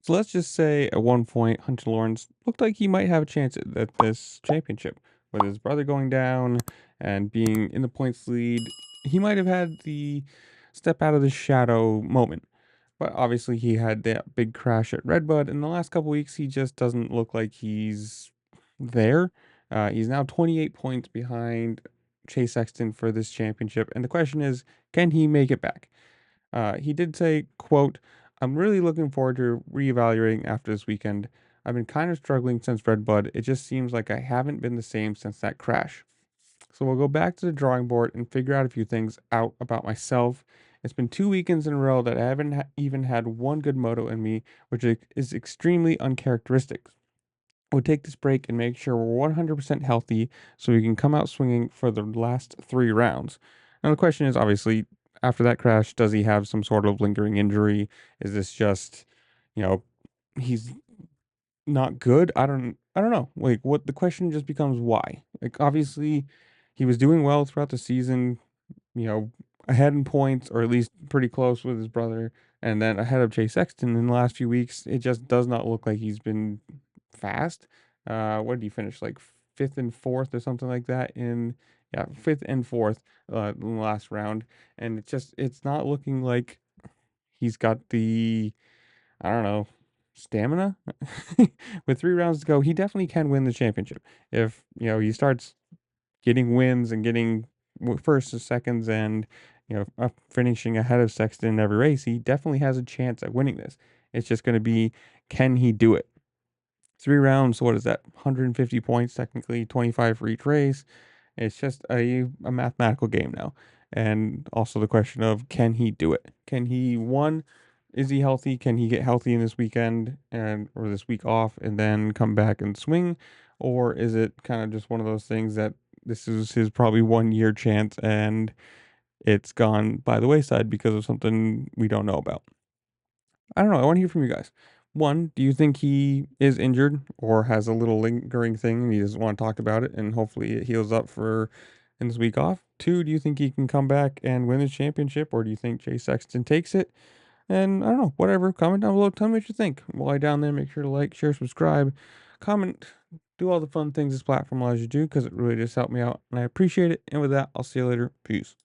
So let's just say at one point, Hunter Lawrence looked like he might have a chance at this championship. With his brother going down and being in the points lead, he might have had the step out of the shadow moment. But obviously, he had that big crash at Redbud. In the last couple weeks, he just doesn't look like he's there. He's now 28 points behind Chase Sexton for this championship. And the question is, can he make it back? He did say, quote, I'm really looking forward to reevaluating after this weekend. I've been kind of struggling since Redbud. It just seems like I haven't been the same since that crash. So we'll go back to the drawing board and figure out a few things out about myself. It's been 2 weekends in a row that I haven't even had one good moto in me, which is extremely uncharacteristic. We'll take this break and make sure we're 100% healthy so we can come out swinging for the last 3 rounds. Now, the question is obviously, after that crash, does he have some sort of lingering injury? Is this just, you know, he's not good? I don't know. Like, what the question just becomes why? Like, obviously, he was doing well throughout the season, you know, ahead in points or at least pretty close with his brother, and then ahead of Chase Sexton in the last few weeks. It just does not look like he's been fast. What did he finish, like fifth and fourth or something like that in, yeah, fifth and fourth in the last round, and it's not looking like he's got the, I don't know, stamina. With 3 rounds to go, he definitely can win the championship if he starts getting wins and getting firsts and seconds and finishing ahead of Sexton in every race. He definitely has a chance at winning this. It's just going to be, can he do it? 3 rounds, what is that? 150 points, technically 25 for each race. It's just a mathematical game now. And also the question of, can he do it? Can he, one, is he healthy? Can he get healthy in this weekend or this week off and then come back and swing? Or is it kind of just one of those things that this is his probably 1 year chance and it's gone by the wayside because of something we don't know about? I don't know. I want to hear from you guys. One, do you think he is injured or has a little lingering thing and he doesn't want to talk about it and hopefully it heals up for in this week off? Two, do you think he can come back and win the championship or do you think Jay Sexton takes it? And I don't know, whatever. Comment down below. Tell me what you think. While you're down there, make sure to like, share, subscribe, comment, do all the fun things this platform allows you to do because it really does help me out and I appreciate it. And with that, I'll see you later. Peace.